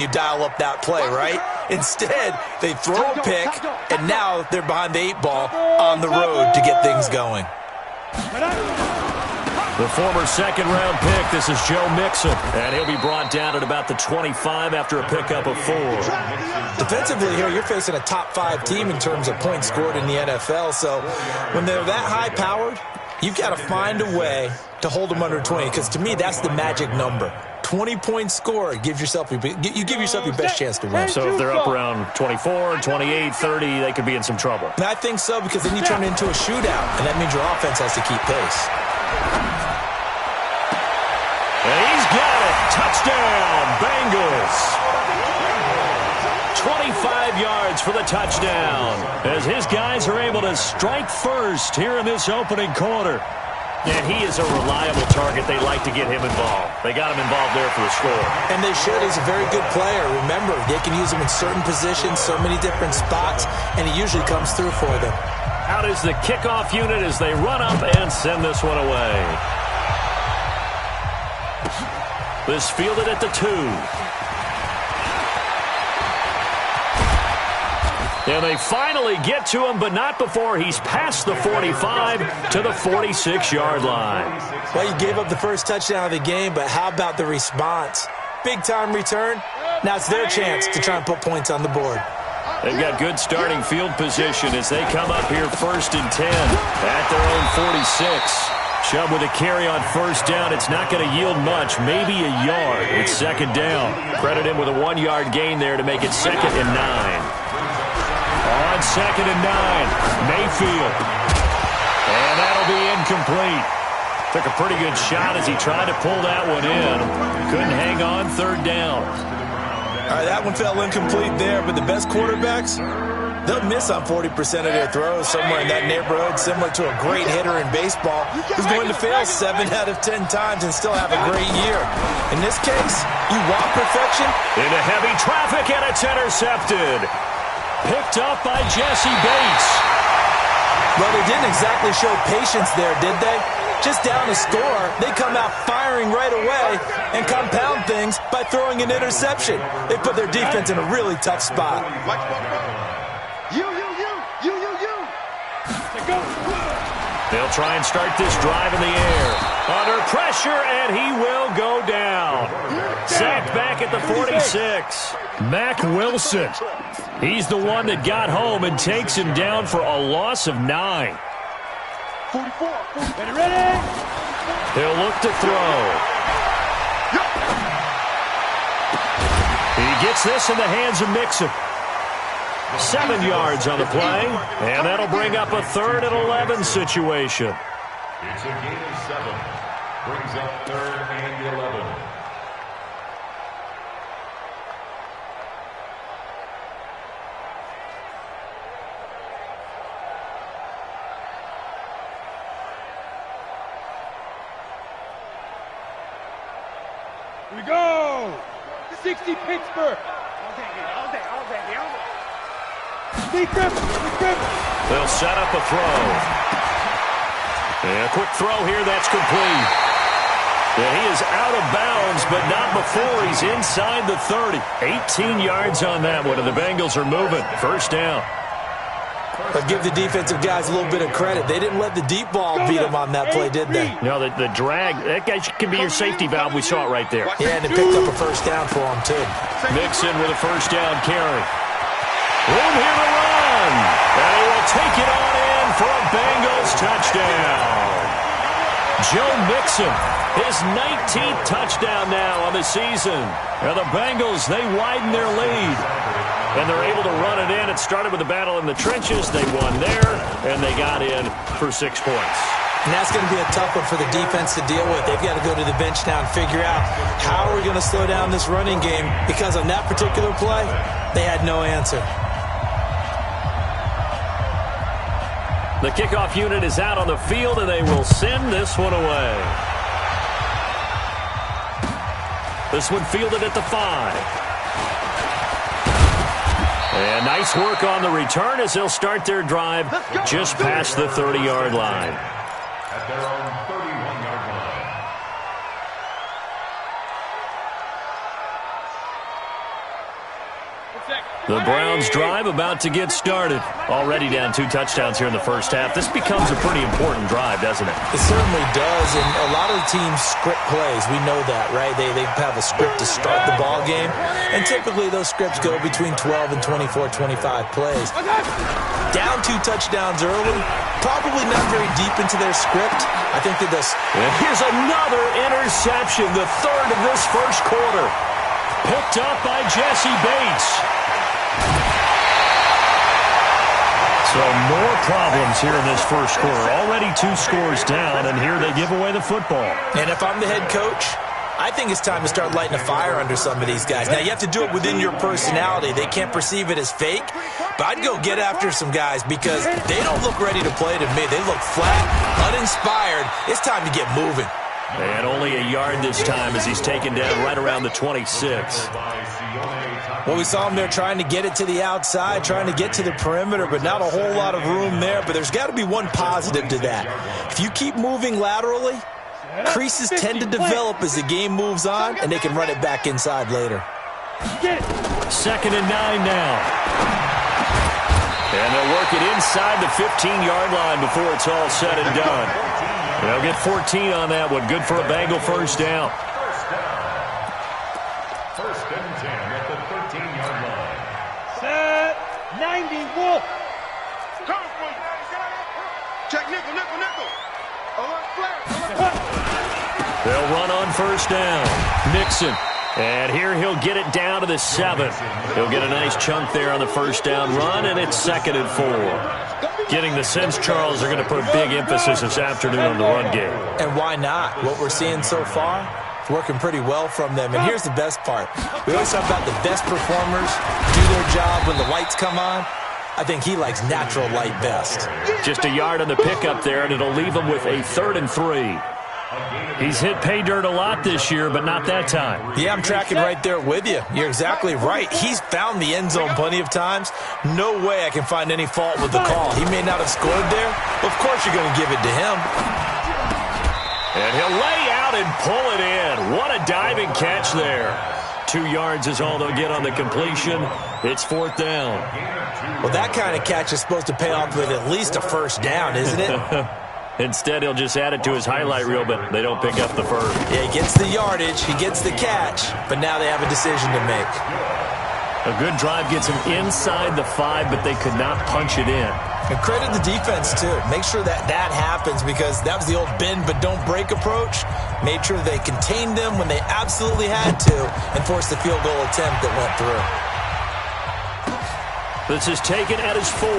you dial up that play, right? Instead, they throw a pick, and now they're behind the 8 ball on the road to get things going. The former second-round pick, this is Joe Mixon, and he'll be brought down at about the 25 after a pickup of 4. Defensively here, you're facing a top-5 team in terms of points scored in the NFL, so when they're that high-powered, you've got to find a way to hold them under 20, because to me, that's the magic number. 20-point score, you give yourself your best chance to win. So if they're up around 24, 28, 30, they could be in some trouble. And I think so, because then you turn it into a shootout, and that means your offense has to keep pace. And he's got it. Touchdown, Bengals. 25 yards for the touchdown as his guys are able to strike first here in this opening quarter. And he is a reliable target. They like to get him involved. They got him involved there for the score. And they should. He's a very good player. Remember, they can use him in certain positions, so many different spots, and he usually comes through for them. Out is the kickoff unit as they run up and send this one away. This fielded at the 2. And they finally get to him, but not before he's past the 45 to the 46-yard line. Well, you gave up the first touchdown of the game, but how about the response? Big-time return. Now it's their chance to try and put points on the board. They've got good starting field position as they come up here 1st and 10 at their own 46. Chubb with a carry on first down. It's not going to yield much, maybe a yard. It's 2nd down. Credit him with a 1-yard gain there to make it 2nd and 9. On 2nd and 9, Mayfield. And that'll be incomplete. Took a pretty good shot as he tried to pull that one in. Couldn't hang on 3rd down. All right, that one fell incomplete there, but the best quarterbacks, they'll miss on 40% of their throws somewhere in that neighborhood, similar to a great hitter in baseball who's going to fail 7 out of 10 times and still have a great year. In this case, you want perfection? Into heavy traffic, and it's intercepted. Picked up by Jesse Bates. Well, they didn't exactly show patience there, did they? Just down a score, they come out firing right away and compound things by throwing an interception. They put their defense in a really tough spot. They'll try and start this drive in the air. Under pressure, and he will go down. Sacked back at the 46. Mack Wilson. He's the one that got home and takes him down for a loss of 9. 44. Ready? He'll look to throw. He gets this in the hands of Mixon. 7 yards on the play, and that'll bring up a 3rd and 11 situation. It's a gain of 7. Brings up 3rd and 11. Here we go! 60 Pittsburgh! All day. Big grip! They'll set up a throw. And a quick throw here, that's complete. And he is out of bounds, but not before he's inside the 30. 18 yards on that one, and the Bengals are moving. 1st down. But give the defensive guys a little bit of credit. They didn't let the deep ball beat them on that play, did they? No, the drag, that guy can be your safety valve. We saw it right there. Yeah, and it picked up a 1st down for them, too. Mixon with a 1st down carry. Room here to run. And he will take it on in for a Bengals touchdown. Joe Mixon, his 19th touchdown now on the season. And the Bengals, they widen their lead. And they're able to run it in. It started with a battle in the trenches. They won there, and they got in for 6 points. And that's going to be a tough one for the defense to deal with. They've got to go to the bench now and figure out how are we going to slow down this running game, because on that particular play, they had no answer. The kickoff unit is out on the field, and they will send this one away. This one fielded at the 5. And nice work on the return as they'll start their drive just past the 30-yard line. At their own 31-yard line. The Browns drive about to get started. Already down 2 touchdowns here in the first half. This becomes a pretty important drive, doesn't it? It certainly does, and a lot of the teams script plays. We know that, right? They have a script to start the ball game, and typically those scripts go between 12 and 24, 25 plays. Down 2 touchdowns early, probably not very deep into their script. I think that this... And here's another interception, the third of this first quarter. Picked up by Jesse Bates. So more problems here in this first quarter. Already 2 scores down, and here they give away the football. And if I'm the head coach, I think it's time to start lighting a fire under some of these guys. Now, you have to do it within your personality. They can't perceive it as fake, but I'd go get after some guys because they don't look ready to play to me. They look flat, uninspired. It's time to get moving. And only a yard this time as he's taken down right around the 26. Well, we saw him there trying to get it to the outside, trying to get to the perimeter, but not a whole lot of room there. But there's got to be one positive to that. If you keep moving laterally, creases tend to develop as the game moves on, and they can run it back inside later. 2nd and 9 now. And they'll work it inside the 15-yard line before it's all said and done. They'll get 14 on that one. Good for a Bengal first down. First and 10 at the 13-yard line. Set. 90, Wolf. Come for you. Check nickel, nickel, nickel. Alert flag. They'll run on first down. Nixon. And here he'll get it down to the 7. He'll get a nice chunk there on the first down run, and it's 2nd and 4. Getting the sense, Charles, they're going to put a big emphasis this afternoon on the run game. And why not? What we're seeing so far, it's working pretty well from them. And here's the best part. We always talk about the best performers do their job when the lights come on. I think he likes natural light best. Just a yard on the pickup there, and it'll leave him with a 3rd and 3. He's hit pay dirt a lot this year, but not that time. Yeah, I'm tracking right there with you. You're exactly right. He's found the end zone plenty of times. No way I can find any fault with the call. He may not have scored there. Of course you're going to give it to him. And he'll lay out and pull it in. What a diving catch there. 2 yards is all they'll get on the completion. It's 4th down. Well, that kind of catch is supposed to pay off with at least a first down, isn't it? Instead, he'll just add it to his highlight reel, but they don't pick up the first. Yeah, he gets the yardage, he gets the catch, but now they have a decision to make. A good drive gets them inside the 5, but they could not punch it in. And credit the defense, too. Make sure that happens because that was the old bend but don't break approach. Made sure they contained them when they absolutely had to and forced the field goal attempt that went through. This is taken at his 4.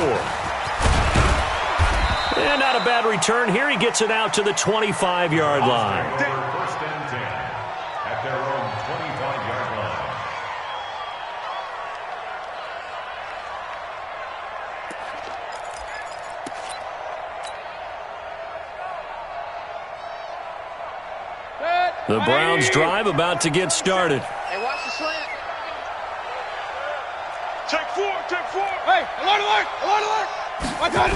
And not a bad return here. He gets it out to the 25-yard line. First and 10 at their own 25-yard line. The Browns drive about to get started. Hey, watch the slant. Check 4, check 4. Hey, alert, alert, alert, alert. Watch out.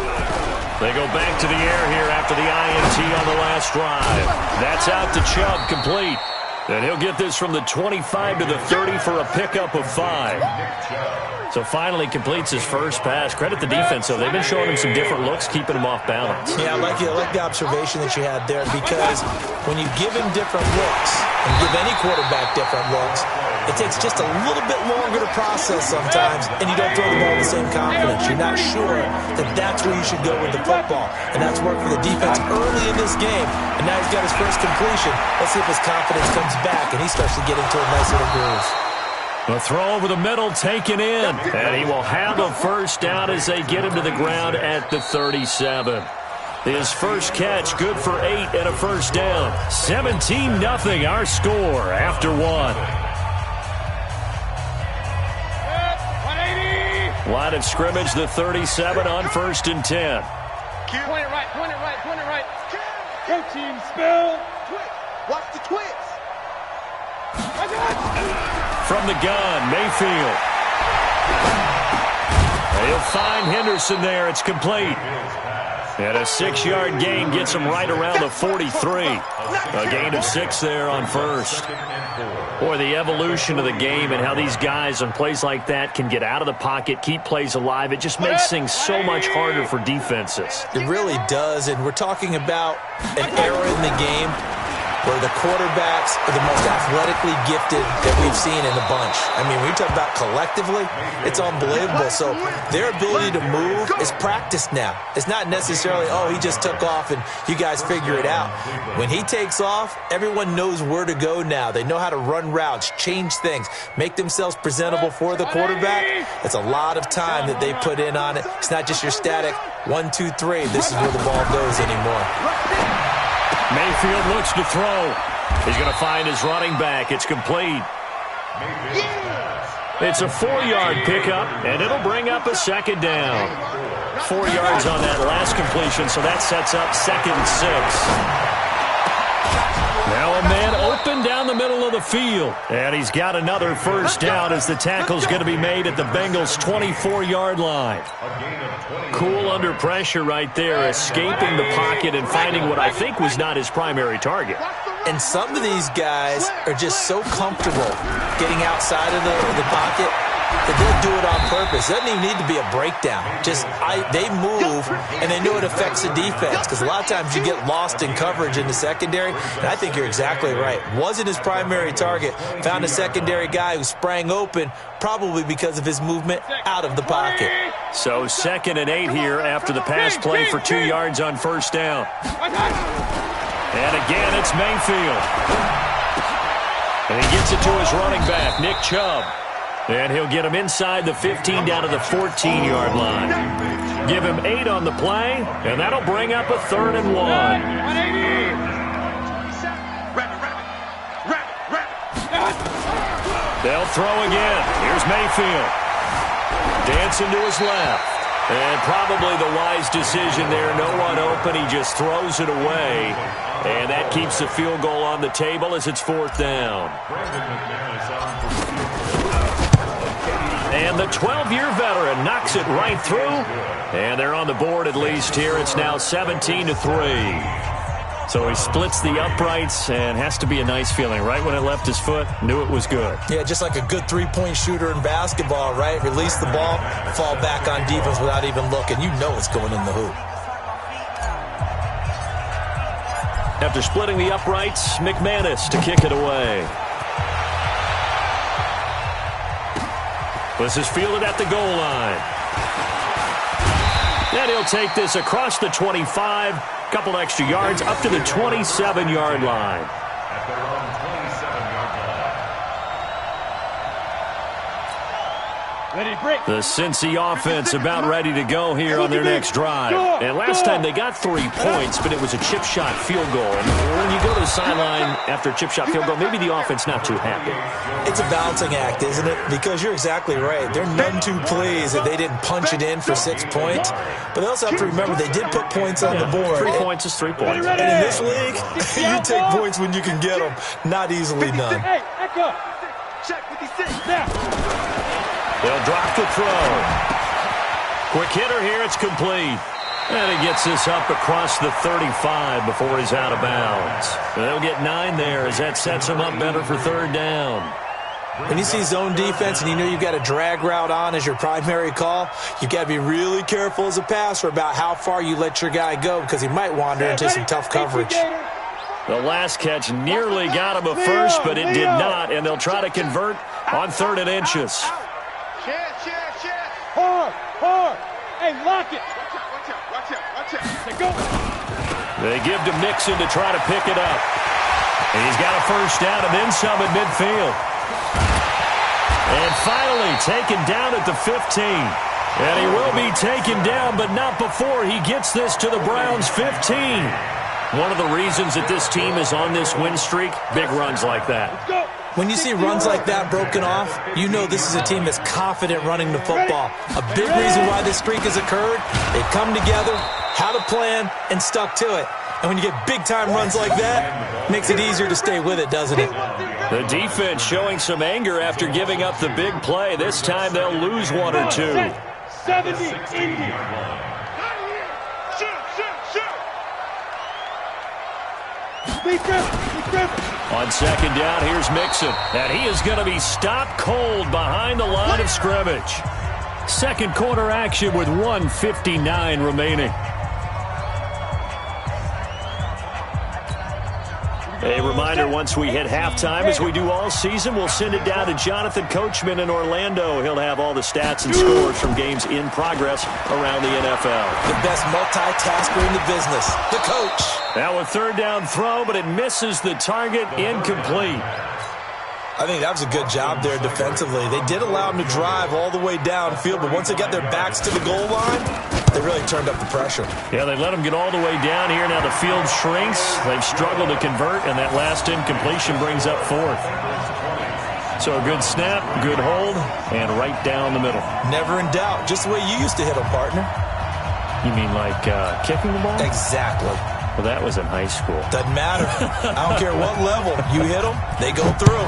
They go back to the air here after the INT on the last drive. That's out to Chubb, complete. And he'll get this from the 25 to the 30 for a pickup of 5. So finally completes his first pass. Credit the defense, though. They've been showing him some different looks, keeping him off balance. Yeah, I like the observation that you had there because when you give him different looks and give any quarterback different looks, it takes just a little bit longer to process sometimes, and you don't throw the ball with the same confidence. You're not sure that that's where you should go with the football, and that's worked for the defense early in this game, and now he's got his first completion. Let's see if his confidence comes back, and he starts to get into a nice little groove. The throw over the middle taken in, and he will have a first down as they get him to the ground at the 37. His first catch, good for 8 and a first down. 17-0 our score after 1. Line of scrimmage, the 37 on 1st and 10. Point it right, point it right, point it right. Go team, spell. Watch the twist. From the gun, Mayfield. He'll find Henderson there. It's complete. And a 6-yard gain gets him right around the 43. A gain of 6 there on first. Boy, the evolution of the game and how these guys on plays like that can get out of the pocket, keep plays alive, it just makes things so much harder for defenses. It really does, and we're talking about an era in the game where the quarterbacks are the most athletically gifted that we've seen in a bunch. I mean, when you talk about collectively, it's unbelievable. So their ability to move is practiced now. It's not necessarily, oh, he just took off and you guys figure it out. When he takes off, everyone knows where to go now. They know how to run routes, change things, make themselves presentable for the quarterback. It's a lot of time that they put in on it. It's not just your static 1, 2, 3. This is where the ball goes anymore. Mayfield looks to throw. He's going to find his running back. It's complete. It's a 4-yard pickup, and it'll bring up a second down. 4 yards on that last completion, so that sets up 2nd and 6. Now a man open down the middle of the field. And he's got another first down as the tackle's going to be made at the Bengals' 24-yard line. Cool under pressure right there, escaping the pocket and finding what I think was not his primary target. And some of these guys are just so comfortable getting outside of the pocket that they'll do it on purpose. It doesn't even need to be a breakdown. They move, and they know it affects the defense because a lot of times you get lost in coverage in the secondary, and I think you're exactly right. Wasn't his primary target. Found a secondary guy who sprang open, probably because of his movement out of the pocket. So 2nd and 8 here after the pass play for 2 yards on first down. And again, it's Mayfield. And he gets it to his running back, Nick Chubb. And he'll get him inside the 15 down to the 14-yard line. Give him 8 on the play, and that'll bring up a 3rd and 1. They'll throw again. Here's Mayfield. Dancing to his left. And probably the wise decision there. No one open. He just throws it away. And that keeps the field goal on the table as it's 4th down. And the 12-year veteran knocks it right through. And they're on the board at least here. It's now 17-3. So he splits the uprights, and has to be a nice feeling. Right when it left his foot, knew it was good. Yeah, just like a good three-point shooter in basketball, right? Release the ball, fall back on defense without even looking. You know it's going in the hoop. After splitting the uprights, McManus to kick it away. This is fielded at the goal line. And he'll take this across the 25. Couple extra yards up to the 27-yard line. At their own 27-yard line. The Cincy offense about ready to go here on their next drive. And last time they got 3 points, but it was a chip shot field goal. And when you go to the sideline after a chip shot field goal, maybe the offense not too happy. It's a balancing act, isn't it? Because you're exactly right. They're none too pleased that they didn't punch it in for 6 points. But they also have to remember they did put points on the board. 3 points is 3 points. And in this league, you take points when you can get them. Not easily done. Hey, echo. Check 56 now. They'll drop the throw. Quick hitter here. It's complete. And he gets this up across the 35 before he's out of bounds. They'll get 9 there as that sets him up better for 3rd down. When you see zone defense and you know you've got a drag route on as your primary call, you've got to be really careful as a passer about how far you let your guy go because he might wander into some tough coverage. The last catch nearly got him a first, but it did not, and they'll try to convert on 3rd and inches. Hard. Hey, lock it. Watch out. They go. They give to Mixon to try to pick it up. And he's got a first down and then some at midfield. And finally taken down at the 15. And he will be taken down, but not before he gets this to the Browns' 15. One of the reasons that this team is on this win streak, big runs like that. When you see runs like that broken off, you know this is a team that's confident running the football. A big reason why this streak has occurred, they've come together, had a plan, and stuck to it. And when you get big-time runs like that, it makes it easier to stay with it, doesn't it? The defense showing some anger after giving up the big play. This time they'll lose 1 or 2. 70, Indy. On second down, here's Mixon. And he is going to be stopped cold behind the line of scrimmage. Second quarter action with 1:59 remaining. A reminder, once we hit halftime, as we do all season, we'll send it down to Jonathan Coachman in Orlando. He'll have all the stats and scores from games in progress around the NFL. The best multitasker in the business, the coach. Now a third down throw, but it misses the target, incomplete. I think that was a good job there defensively. They did allow him to drive all the way downfield, but once they got their backs to the goal line, they really turned up the pressure. Yeah, they let him get all the way down here. Now the field shrinks. They've struggled to convert, and that last incompletion brings up fourth. So a good snap, good hold, and right down the middle. Never in doubt. Just the way you used to hit them, partner. You mean like kicking the ball? Exactly. Well, that was in high school. Doesn't matter. I don't care what level. You hit them, they go through.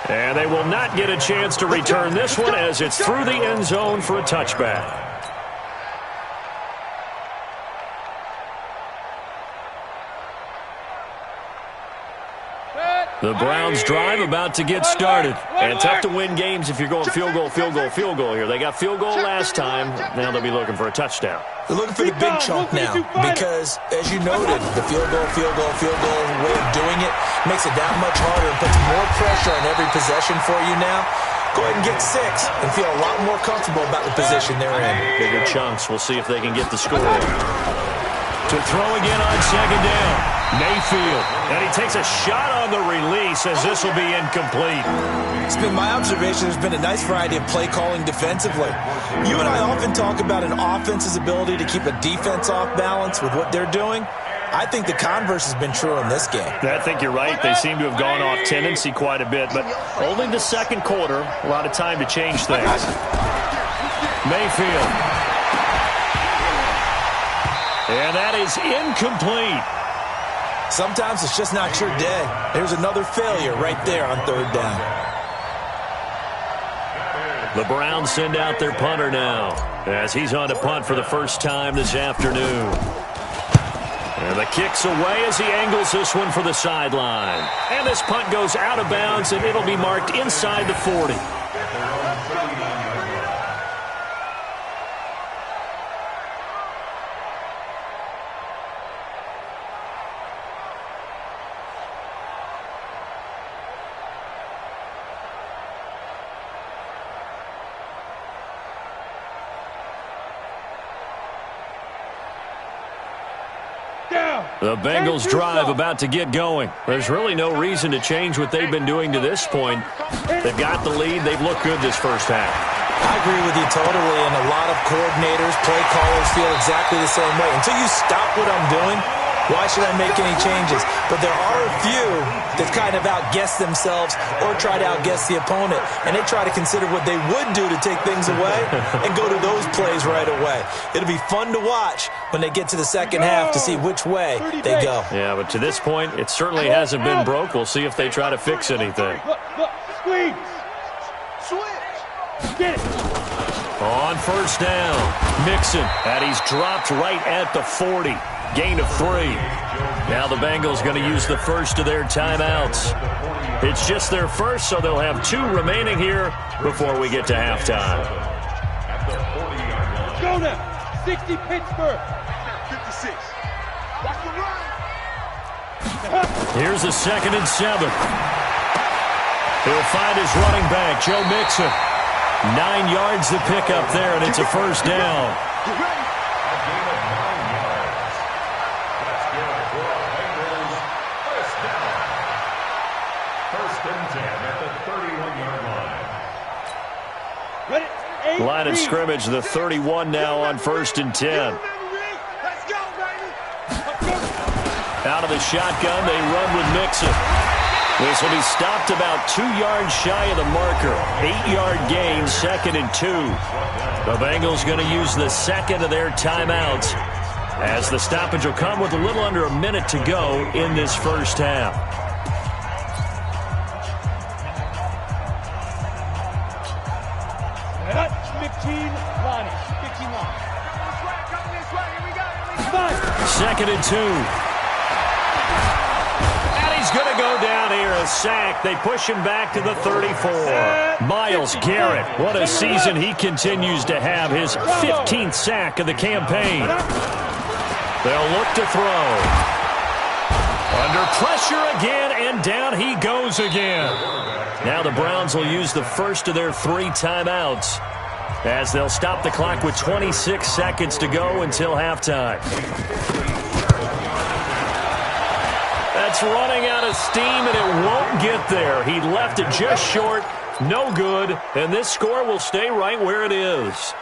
And they will not get a chance to return this one as it's through the end zone for a touchback. The Browns drive about to get started. And tough to win games if you're going field goal, field goal, field goal here. They got field goal last time. Now they'll be looking for a touchdown. They're looking for the big chunk now because, as you noted, the field goal way of doing it makes it that much harder and puts more pressure on every possession for you now. Go ahead and get 6 and feel a lot more comfortable about the position they're in. Bigger chunks. We'll see if they can get the score. To throw again on second down. Mayfield. And he takes a shot on the release as this will be incomplete. It's been my observation there's been a nice variety of play calling defensively. You and I often talk about an offense's ability to keep a defense off balance with what they're doing. I think the converse has been true in this game. I think you're right. They seem to have gone off tendency quite a bit, but only the second quarter. A lot of time to change things. Mayfield. And that is incomplete. Sometimes it's just not your day. There's another failure right there on third down. The Browns send out their punter now as he's on to punt for the first time this afternoon. And the kick's away as he angles this one for the sideline. And this punt goes out of bounds, and it'll be marked inside the 40. The Bengals drive about to get going. There's really no reason to change what they've been doing to this point. They've got the lead. They've looked good this first half. I agree with you totally, and a lot of coordinators, play callers feel exactly the same way. Until you stop what I'm doing, why should I make any changes? But there are a few that kind of outguess themselves or try to outguess the opponent, and they try to consider what they would do to take things away and go to those plays right away. It'll be fun to watch when they get to the second half to see which way they go. Yeah, but to this point, it certainly hasn't been broke. We'll see if they try to fix anything. Squeeze. Switch. Get it. On first down, Mixon, and he's dropped right at the 40. Gain of 3. Now the Bengals going to use the first of their timeouts. It's just their first, so they'll have 2 remaining here before we get to halftime. Go now. 60 Pittsburgh. 56. Watch the run. Here's the 2nd and 7. He'll find his running back, Joe Mixon. 9 yards to pick up there, and it's a first down. Line of scrimmage, the 31 now on 1st and 10. Out of the shotgun, they run with Mixon. This will be stopped about 2 yards shy of the marker. 8-yard gain, 2nd and 2. The Bengals going to use the second of their timeouts as the stoppage will come with a little under a minute to go in this first half. 2nd and 2. And he's going to go down here, a sack. They push him back to the 34. Myles Garrett, what a season he continues to have. His 15th sack of the campaign. They'll look to throw. Under pressure again, and down he goes again. Now the Browns will use the first of their 3 timeouts, as they'll stop the clock with 26 seconds to go until halftime. That's running out of steam, and it won't get there. He left it just short, no good, and this score will stay right where it is.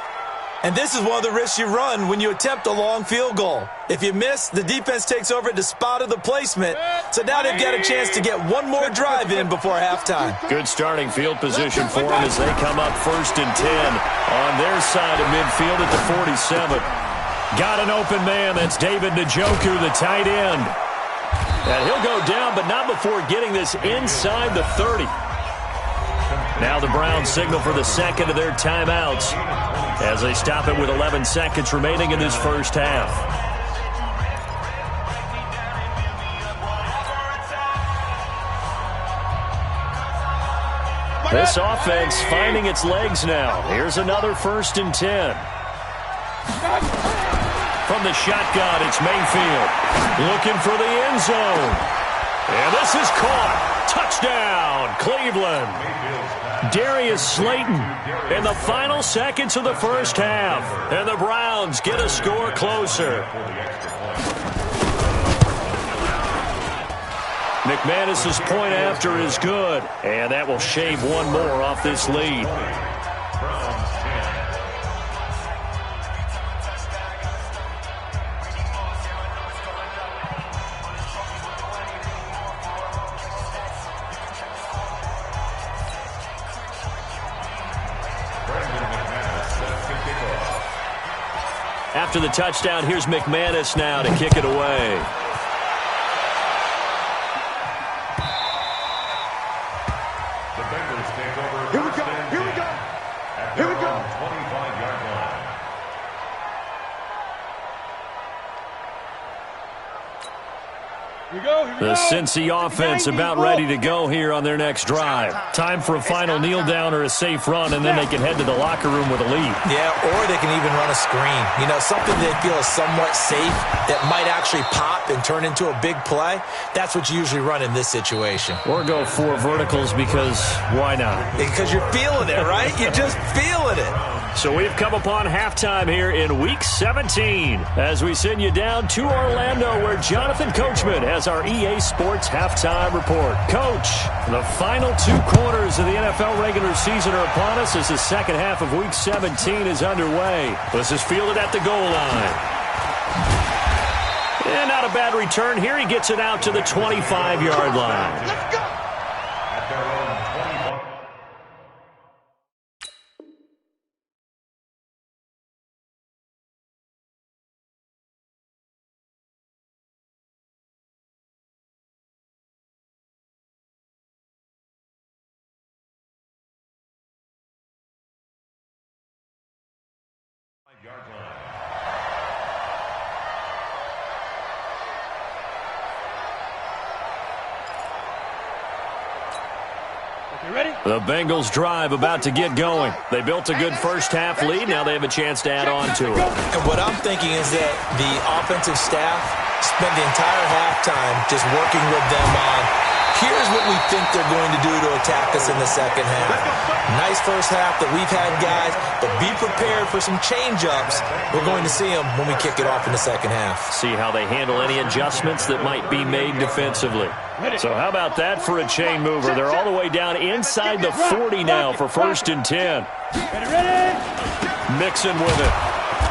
And this is one of the risks you run when you attempt a long field goal. If you miss, the defense takes over at the spot of the placement. So now they've got a chance to get one more drive in before halftime. Good starting field position for them as they come up 1st and 10 on their side of midfield at the 47. Got an open man. That's David Njoku, the tight end. And he'll go down, but not before getting this inside the 30. Now the Browns signal for the second of their timeouts as they stop it with 11 seconds remaining in this first half. This offense finding its legs now. Here's another 1st and 10. From the shotgun, it's Mayfield looking for the end zone. And this is caught. Touchdown, Cleveland. Darius Slayton in the final seconds of the first half. And the Browns get a score closer. McManus's point after is good. And that will shave one more off this lead. After the touchdown, here's McManus now to kick it away. The Bengals take over. Here we go. Here we go. Here we go. 25-yard line. The Cincy offense about ready to go here on their next drive. Time for a final kneel down or a safe run, and then they can head to the locker room with a lead. Yeah, or they can even run a screen. You know, something they feel is somewhat safe that might actually pop and turn into a big play. That's what you usually run in this situation. Or go 4 verticals because why not? Because you're feeling it, right? You're just feeling it. So we've come upon halftime here in Week 17 as we send you down to Orlando where Jonathan Coachman has our EA Sports halftime report. Coach, the final 2 quarters of the NFL regular season are upon us as the second half of Week 17 is underway. This is fielded at the goal line. And not a bad return here. He gets it out to the 25-yard line. Let's go. At their own 25. Yard line. You ready? The Bengals drive about to get going. They built a good first half lead. Now they have a chance to add on to it. And what I'm thinking is that the offensive staff spent the entire halftime just working with them on, here's what we think they're going to do to attack us in the second half. Nice first half that we've had, guys, but be prepared for some change-ups. We're going to see them when we kick it off in the second half. See how they handle any adjustments that might be made defensively. So how about that for a chain mover? They're all the way down inside the 40 now for 1st and 10. Mixon with it.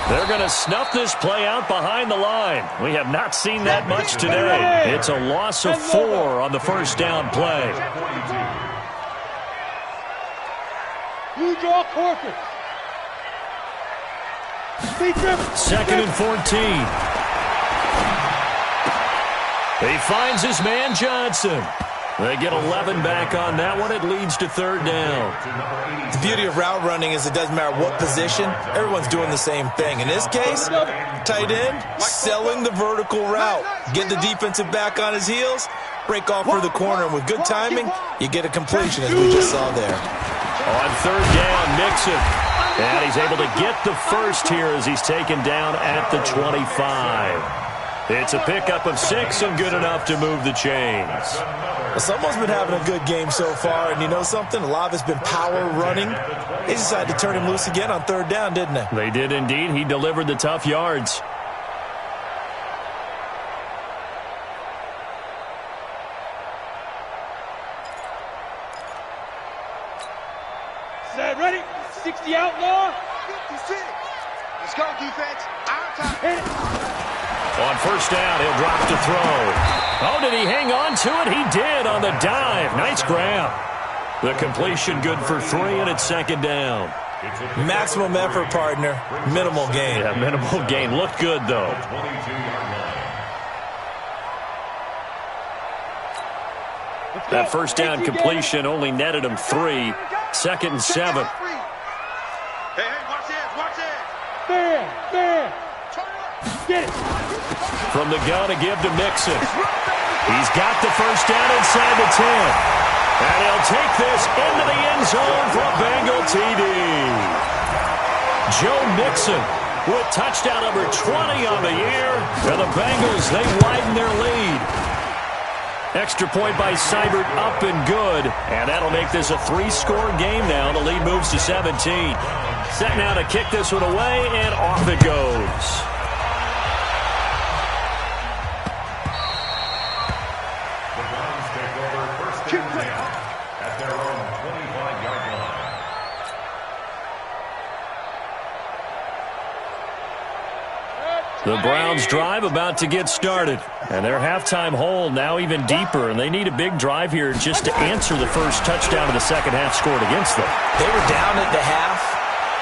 They're going to snuff this play out behind the line. We have not seen that much today. It's a loss of 4 on the first down play. You draw corpus. 2nd and 14. He finds his man Johnson. They get 11 back on that one. It leads to third down. The beauty of route running is it doesn't matter what position. Everyone's doing the same thing. In this case, tight end, selling the vertical route. Get the defensive back on his heels, break off for the corner, and with good timing, you get a completion, as we just saw there. On third down, Mixon. And he's able to get the first here as he's taken down at the 25. It's a pickup of 6 and good enough to move the chains. Well, someone's been having a good game so far, and you know something? A lot of it's been power running. They decided to turn him loose again on third down, didn't they? They did indeed. He delivered the tough yards. Set, ready? 60 outlaw. 56. Let's go, defense. Our time. Hit it. On first down, he'll drop to throw. Oh, did he hang on to it? He did on the dive. Nice grab. The completion good for 3, and it's second down. Maximum effort, partner. Minimal gain. Yeah, minimal gain. Looked good, though. That first down completion only netted him 3. Second and 7. Hey, watch this, watch this. There. Get it. From the gun to give to Mixon. He's got the first down inside the 10. And he'll take this into the end zone for a Bengal TD. Joe Mixon with touchdown number 20 on the year. And the Bengals, they widen their lead. Extra point by Seibert, up and good. And that'll make this a 3-score game now. The lead moves to 17. Set now to kick this one away, and off it goes. The Browns drive about to get started. And their halftime hole now even deeper, and they need a big drive here just to answer the first touchdown of the second half scored against them. They were down at the half.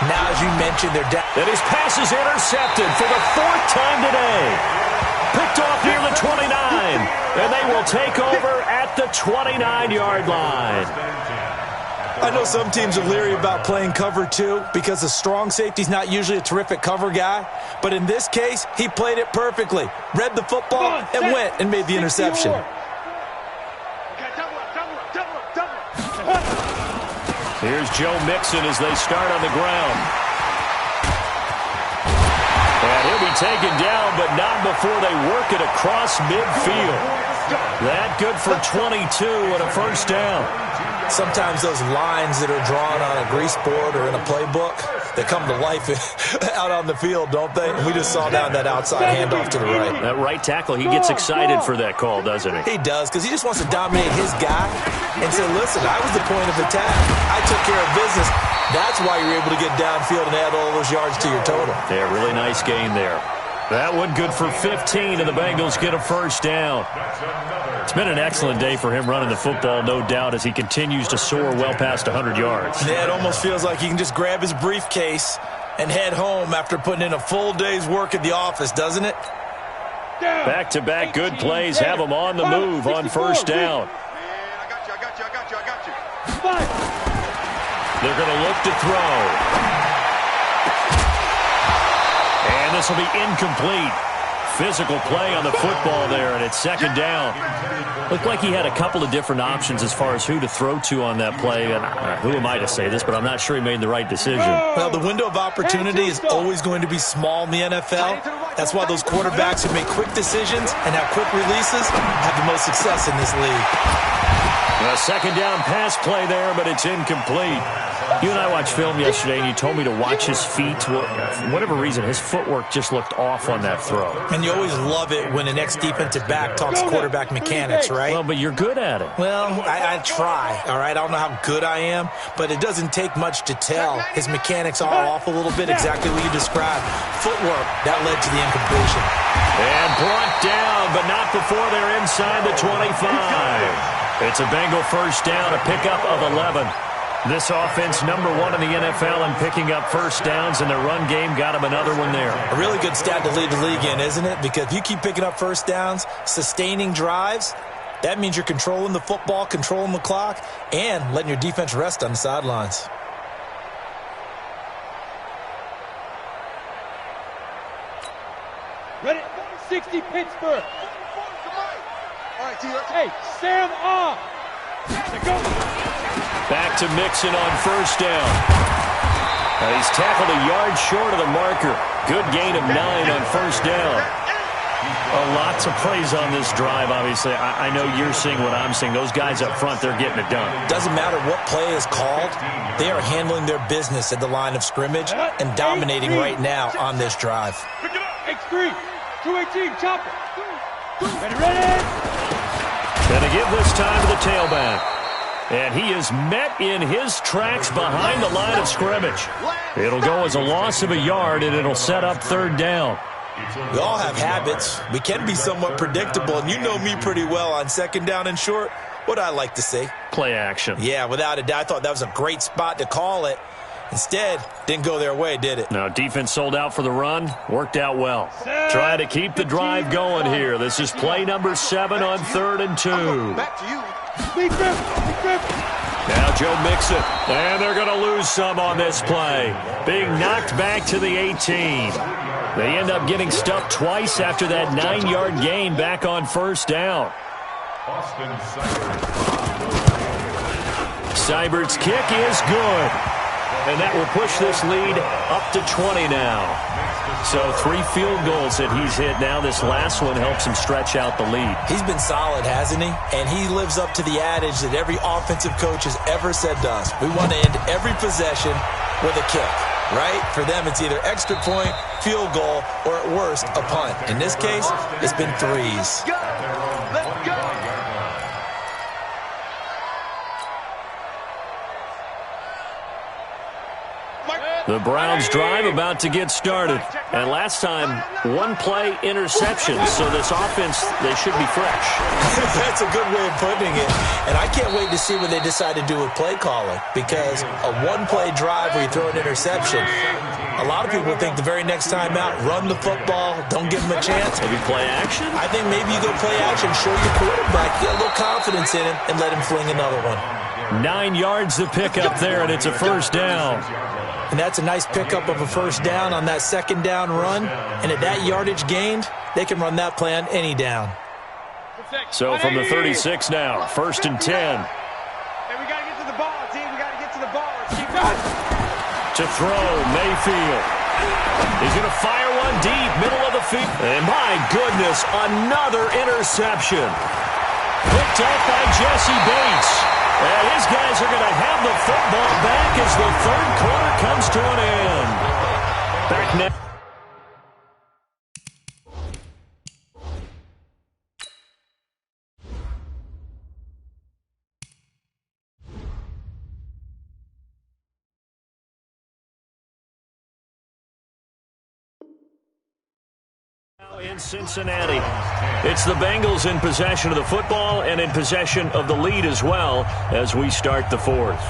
Now, as you mentioned, they're down. And his pass is intercepted for the 4th time today. Picked off near the 29. And they will take over at the 29-yard line. I know some teams are leery about playing cover 2 because the strong safety's not usually a terrific cover guy. But in this case, he played it perfectly. Read the football and went and made the interception. Here's Joe Mixon as they start on the ground. And he'll be taken down, but not before they work it across midfield. That good for 22 and a first down. Sometimes those lines that are drawn on a grease board or in a playbook, they come to life out on the field, don't they? We just saw down that outside handoff to the right. That right tackle, he gets excited for that call, doesn't he? He does, because he just wants to dominate his guy and say, listen, I was the point of attack. I took care of business. That's why you're able to get downfield and add all those yards to your total. Yeah, really nice gain there. That one good for 15, and the Bengals get a first down. It's been an excellent day for him running the football, no doubt, as he continues to soar well past 100 yards. Yeah, it almost feels like he can just grab his briefcase and head home after putting in a full day's work at the office, doesn't it? Back-to-back good plays have him on the move on first down. I got you. They're going to look to throw. And this will be incomplete. Physical play on the football there, and it's second down. Looked like he had a couple of different options as far as who to throw to on that play. And who am I to say this, but I'm not sure he made the right decision. Well, the window of opportunity is always going to be small in the NFL. That's why those quarterbacks who make quick decisions and have quick releases have the most success in this league. A second down pass play there, but it's incomplete. You and I watched film yesterday, and you told me to watch his feet. Well, for whatever reason, his footwork just looked off on that throw. And you always love it when an ex-defensive back talks quarterback mechanics, right? Well, but you're good at it. Well, I try, all right? I don't know how good I am, but it doesn't take much to tell. His mechanics are off a little bit, exactly what you described. Footwork, that led to the incompletion. And brought down, but not before they're inside the 25. It's a Bengal first down, a pickup of 11. This offense, number 1 in the NFL in picking up first downs, and their run game got him another one there. A really good stat to lead the league in, isn't it? Because if you keep picking up first downs, sustaining drives, That means you're controlling the football, controlling the clock, and letting your defense rest on the sidelines. Ready? 60 Pittsburgh. All right, T, let's Hey, Sam off. Go. Back to Mixon on first down. He's tackled a yard short of the marker. Good gain of 9 on first down. A lot to praise on this drive, obviously. I know you're seeing what I'm seeing. Those guys up front, they're getting it done. Doesn't matter what play is called. They are handling their business at the line of scrimmage and dominating right now on this drive. X3, 218, chopper. Ready. Gonna give this time to the tailback. And he is met in his tracks behind the line of scrimmage. It'll go as a loss of a yard, and it'll set up third down. We all have habits. We can be somewhat predictable, and you know me pretty well on second down and short. What I like to say? Play action. Yeah, without a doubt. I thought that was a great spot to call it. Instead, didn't go their way, did it? Now, defense sold out for the run. Worked out well. Trying to keep the drive going here. This is play number 7 on 3rd and 2. back to you. Big grip. Now Joe Mixon. And they're going to lose some on this play. Being knocked back to the 18. They end up getting stuffed twice after that 9-yard gain back on first down. Seibert's kick is good. And that will push this lead up to 20 now. So 3 field goals that he's hit now. This last one helps him stretch out the lead. He's been solid, hasn't he? And he lives up to the adage that every offensive coach has ever said to us. We want to end every possession with a kick, right? For them, it's either extra point, field goal, or at worst, a punt. In this case, it's been 3s. Let's go. The Browns drive about to get started. And last time, 1-play interception. So this offense, they should be fresh. That's a good way of putting it. And I can't wait to see what they decide to do with play calling. Because a 1-play drive where you throw an interception, a lot of people think the very next time out, run the football, don't give them a chance. Maybe play action? I think maybe you go play action, show your quarterback, get a little confidence in him, and let him fling another one. 9 yards to pick up there, and it's a first down. And that's a nice pickup of a first down on that second down run. And at that yardage gained, they can run that play on any down. So from the 36 now, 1st and 10. Hey, we got to get to the ball, team. We got to get to the ball. Let's keep going. To throw, Mayfield. He's going to fire one deep, middle of the field. And my goodness, another interception. Picked up by Jesse Bates. And his guys are going to have the football back as the 3rd quarter comes to an end. Back now. In Cincinnati, it's the Bengals in possession of the football and in possession of the lead as well as we start the 4th.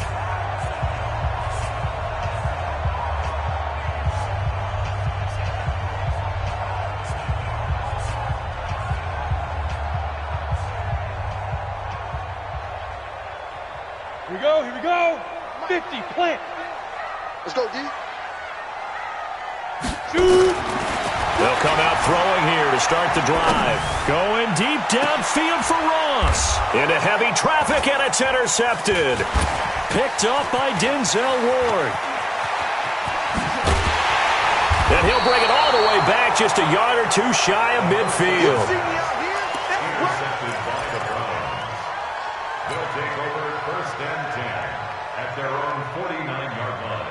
Here we go. 50, plant. Let's go, D. Shoot. They'll come out throwing here to start the drive. Going deep downfield for Ross. Into heavy traffic, and it's intercepted. Picked up by Denzel Ward. And he'll bring it all the way back, just a yard or 2 shy of midfield. Intercepted by the Browns. They'll take over 1st and 10 at their own 49-yard line.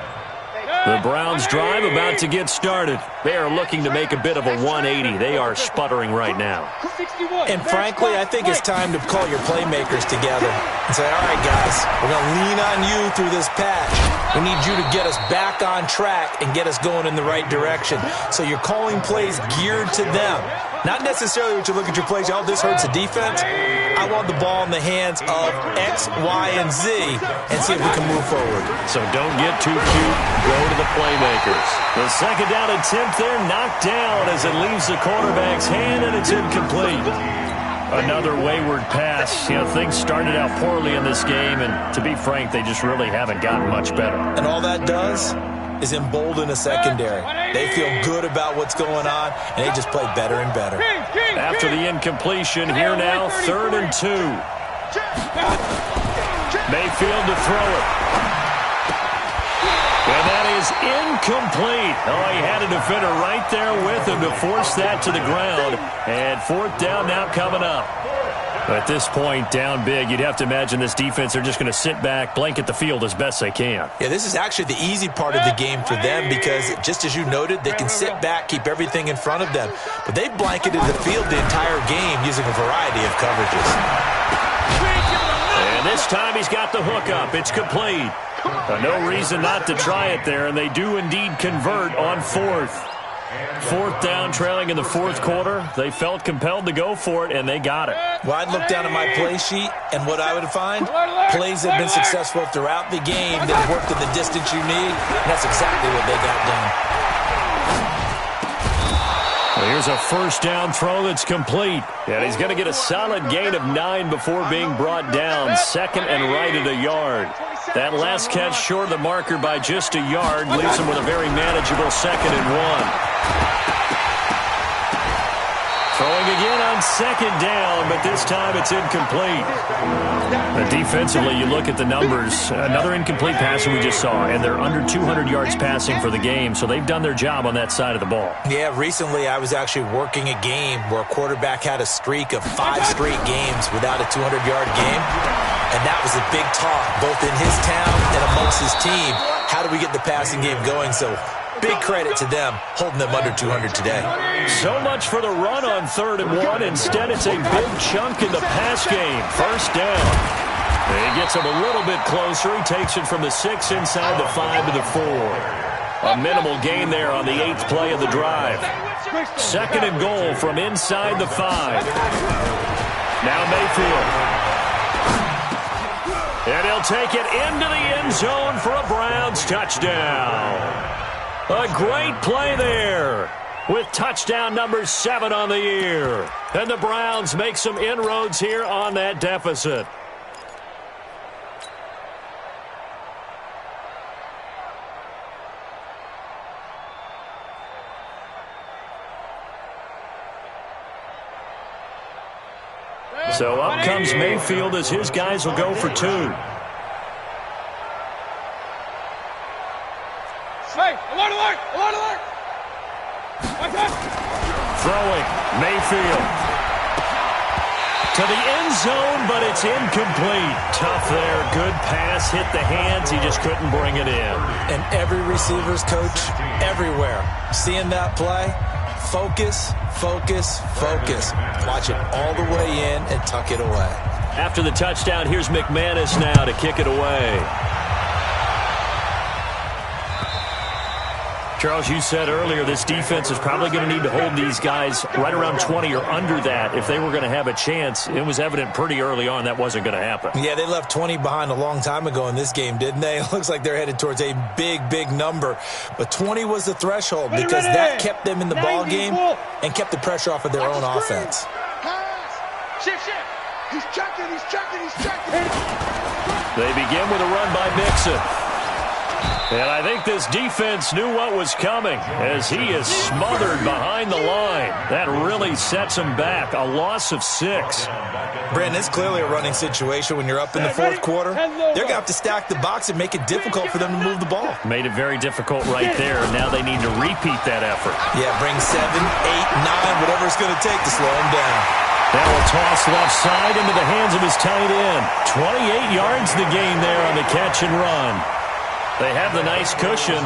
The Browns drive about to get started. They are looking to make a bit of a 180. They are sputtering right now. 61. And frankly, I think it's time to call your playmakers together and say, all right, guys, we're going to lean on you through this patch. We need you to get us back on track and get us going in the right direction. So you're calling plays geared to them. Not necessarily what you look at your plays, oh, this hurts the defense. I want the ball in the hands of X, Y, and Z and see if we can move forward. So don't get too cute. Go to the playmakers. The 2nd down attempt there knocked down as it leaves the quarterback's hand, and it's incomplete. Another wayward pass. You know, things started out poorly in this game, and to be frank, they just really haven't gotten much better. And all that does is embolden a secondary. They feel good about what's going on, and they just play better and better. After the incompletion, here now, 3rd and 2. Mayfield to throw it. And that is incomplete. Oh, he had a defender right there with him to force that to the ground. And 4th down now coming up. At this point, down big, you'd have to imagine this defense, they're just going to sit back, blanket the field as best they can. Yeah, this is actually the easy part of the game for them because, just as you noted, they can sit back, keep everything in front of them. But they blanketed the field the entire game using a variety of coverages. And this time he's got the hook up. It's complete. No reason not to try it there, and they do indeed convert on 4th. 4th down, trailing in the 4th quarter. They felt compelled to go for it, and they got it. Well, I'd look down at my play sheet, and what I would find, plays that have been successful throughout the game that have worked in the distance you need, and that's exactly what they got done. Well, here's a 1st down throw that's complete. And he's going to get a solid gain of 9 before being brought down. 2nd and right at a yard. That last catch short of the marker by just a yard leaves him with a very manageable 2nd and 1. Throwing again on 2nd down, but this time it's incomplete. Defensively, you look at the numbers. Another incomplete pass we just saw, and they're under 200 yards passing for the game, so they've done their job on that side of the ball. Yeah, recently I was actually working a game where a quarterback had a streak of 5 straight games without a 200-yard game, and that was a big talk, both in his town and amongst his team. How do we get the passing game going? So big credit to them, holding them under 200 today. So much for the run on 3rd and 1. Instead, it's a big chunk in the pass game. 1st down. He gets him a little bit closer. He takes it from the 6 inside the 5 to the 4. A minimal gain there on the 8th play of the drive. 2nd and goal from inside the 5. Now Mayfield. And he'll take it into the end zone for a Browns touchdown. A great play there with touchdown number 7 on the year. And the Browns make some inroads here on that deficit. So up comes Mayfield as his guys will go for 2. Hey, alert, alert, alert, alert! Throwing, Mayfield. To the end zone, but it's incomplete. Tough there, good pass, hit the hands, he just couldn't bring it in. And every receiver's coach, everywhere, seeing that play, focus, focus, focus. Watch it all the way in and tuck it away. After the touchdown, here's McManus now to kick it away. Charles, you said earlier this defense is probably going to need to hold these guys right around 20 or under that if they were going to have a chance. It was evident pretty early on that wasn't going to happen. Yeah, they left 20 behind a long time ago in this game, didn't they? It looks like they're headed towards a big, big number. But 20 was the threshold because that kept them in the ball game and kept the pressure off of their own offense. Shift. He's checking, he's checking, he's checking. They begin with a run by Mixon. And I think this defense knew what was coming as he is smothered behind the line. That really sets him back. A loss of 6. Brandon, it's clearly a running situation when you're up in the 4th quarter. They're going to have to stack the box and make it difficult for them to move the ball. Made it very difficult right there. Now they need to repeat that effort. Yeah, bring 7, 8, 9, whatever it's going to take to slow him down. Now a toss left side into the hands of his tight end. 28 yards the gain there on the catch and run. They have the nice cushion.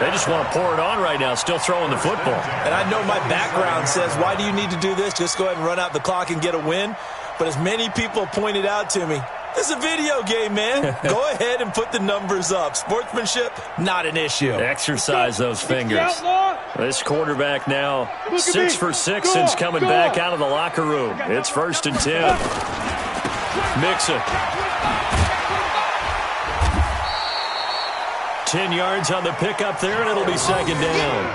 They just want to pour it on right now, still throwing the football. And I know my background says, why do you need to do this? Just go ahead and run out the clock and get a win. But as many people pointed out to me, this is a video game, man. Go ahead and put the numbers up. Sportsmanship, not an issue. Exercise those fingers. This quarterback now 6 for 6 since coming back out of the locker room. It's 1st and 10. Mixon. 10 yards on the pickup there, and it'll be 2nd down.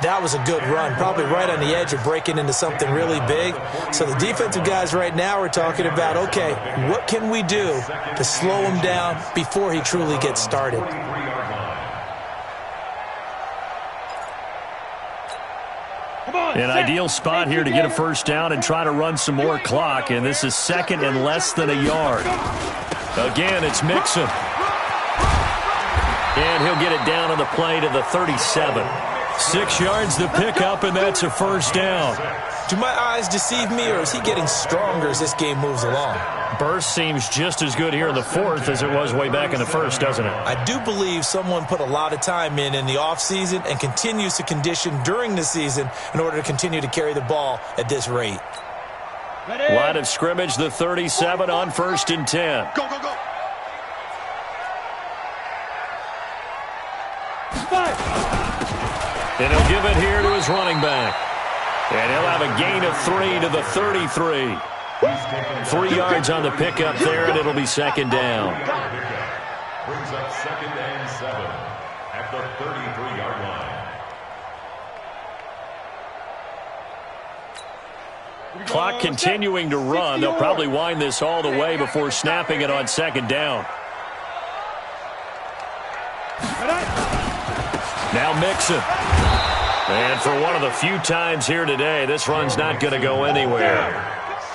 That was a good run, probably right on the edge of breaking into something really big. So the defensive guys right now are talking about, okay, what can we do to slow him down before he truly gets started? An ideal spot here to get a first down and try to run some more clock, and this is second and less than a yard. Again, it's Mixon. And he'll get it down on the play to the 37. 6 yards to pick up, and that's a first down. Do my eyes deceive me, or is he getting stronger as this game moves along? Burst seems just as good here in the fourth as it was way back in the first, doesn't it? I do believe someone put a lot of time in the offseason and continues to condition during the season in order to continue to carry the ball at this rate. Line of scrimmage, the 37 on 1st and 10. Go, go, go. And he'll give it here to his running back. And he'll have a gain of 3 to the 33. 3 yards on the pickup there, and it'll be second down. Brings up 2nd and 7 at the 33-yard line. Clock continuing to run. They'll probably wind this all the way before snapping it on 2nd down. Now Mixon. And for one of the few times here today, this run's not going to go anywhere.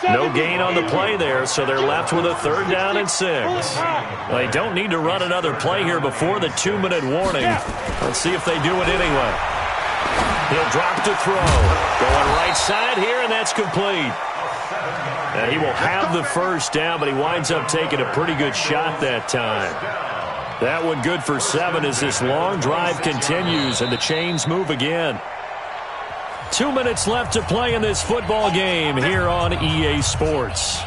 No gain on the play there, so they're left with a 3rd down and 6. Well, they don't need to run another play here before the 2-minute warning. Let's see if they do it anyway. He'll drop to throw. Going right side here, and that's complete. And he will have the first down, but he winds up taking a pretty good shot that time. That one good for 7 as this long drive continues and the chains move again. 2 minutes left to play in this football game here on EA Sports.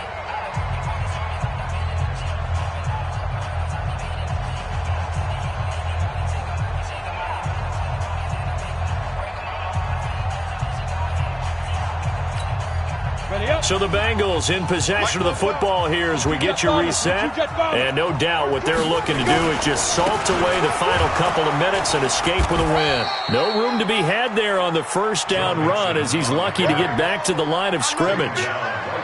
So the Bengals in possession of the football here as we get you reset. And no doubt what they're looking to do is just salt away the final couple of minutes and escape with a win. No room to be had there on the first down run as he's lucky to get back to the line of scrimmage.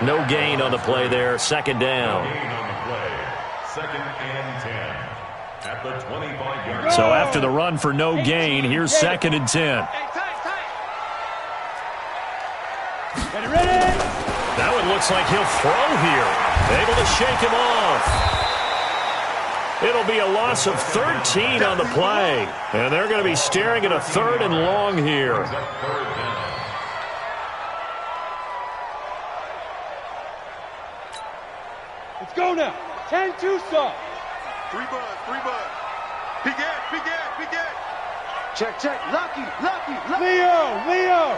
No gain on the play there, 2nd down. 2nd and 10 at the 25-yard. So after the run for no gain, here's 2nd and 10. That one looks like he'll throw here. Able to shake him off. It'll be a loss of 13 on the play. And they're going to be staring at a 3rd and long here. Let's go now. 10-2 stop. 3 bud, 3 bud. Big Ed, big Ed, big Ed. Check, check. Lucky, lucky, lucky. Leo, Leo.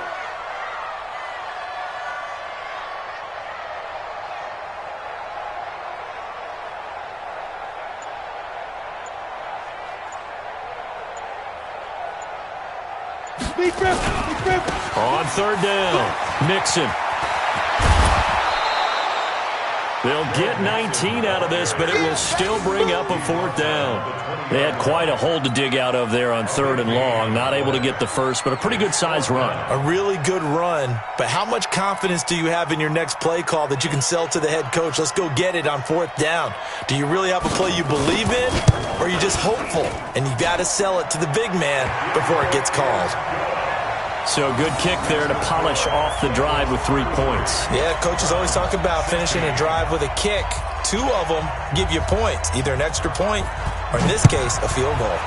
On 3rd down, Mixon. They'll get 19 out of this, but it will still bring up a 4th down. They had quite a hole to dig out of there on 3rd and long. Not able to get the first, but a pretty good-sized run. A really good run, but how much confidence do you have in your next play call that you can sell to the head coach? Let's go get it on 4th down. Do you really have a play you believe in, or are you just hopeful? And you got to sell it to the big man before it gets called. So good kick there to polish off the drive with 3 points. Yeah, coaches always talk about finishing a drive with a kick. 2 of them give you points, either an extra point or, in this case, a field goal.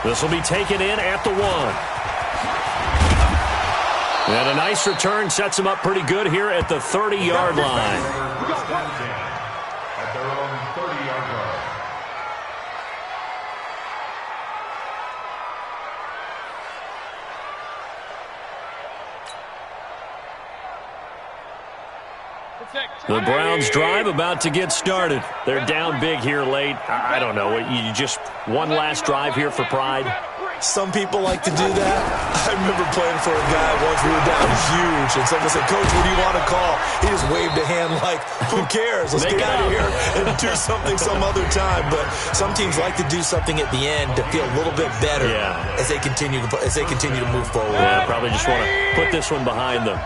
This will be taken in at the 1. And a nice return sets him up pretty good here at the 30-yard line. At their own 30-yard line. The Browns drive about to get started. They're down big here late. I don't know. You just one last drive here for pride? Some people like to do that. I remember playing for a guy once. We were down huge, and someone said, "Coach, what do you want to call?" He just waved a hand like, "Who cares? Let's get out of here and do something some other time." But some teams like to do something at the end to feel a little bit better as they continue to move forward. Yeah, probably just want to put this one behind them.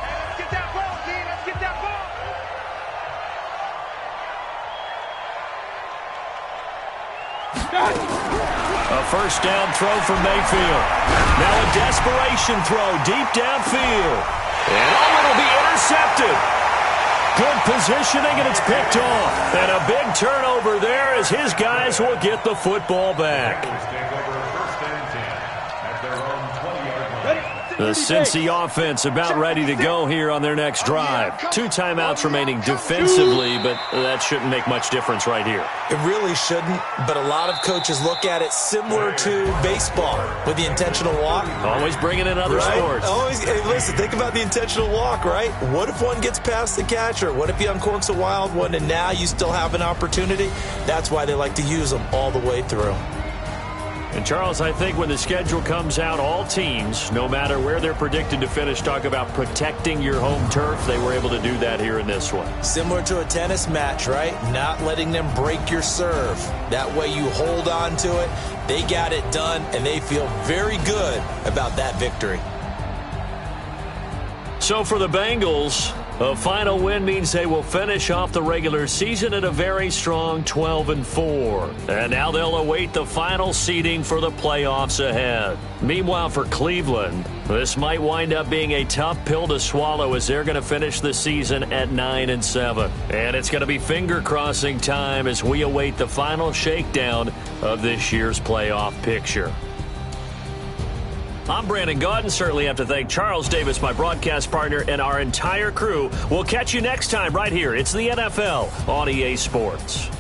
A first down throw from Mayfield. Now a desperation throw deep downfield. And it'll be intercepted. Good positioning, and it's picked off. And a big turnover there as his guys will get the football back. The Cincy offense about ready to go here on their next drive. 2 timeouts remaining defensively, but that shouldn't make much difference right here. It really shouldn't, but a lot of coaches look at it similar to baseball with the intentional walk. Always bringing in other sports. Always, hey, listen, think about the intentional walk, right? What if one gets past the catcher? What if he uncorks a wild one and now you still have an opportunity? That's why they like to use them all the way through. And, Charles, I think when the schedule comes out, all teams, no matter where they're predicted to finish, talk about protecting your home turf. They were able to do that here in this one. Similar to a tennis match, right? Not letting them break your serve. That way you hold on to it. They got it done, and they feel very good about that victory. So for the Bengals, a final win means they will finish off the regular season at a very strong 12-4. And now they'll await the final seeding for the playoffs ahead. Meanwhile, for Cleveland, this might wind up being a tough pill to swallow as they're going to finish the season at 9-7. And it's going to be finger-crossing time as we await the final shakedown of this year's playoff picture. I'm Brandon Gaudin. Certainly have to thank Charles Davis, my broadcast partner, and our entire crew. We'll catch you next time right here. It's the NFL on EA Sports.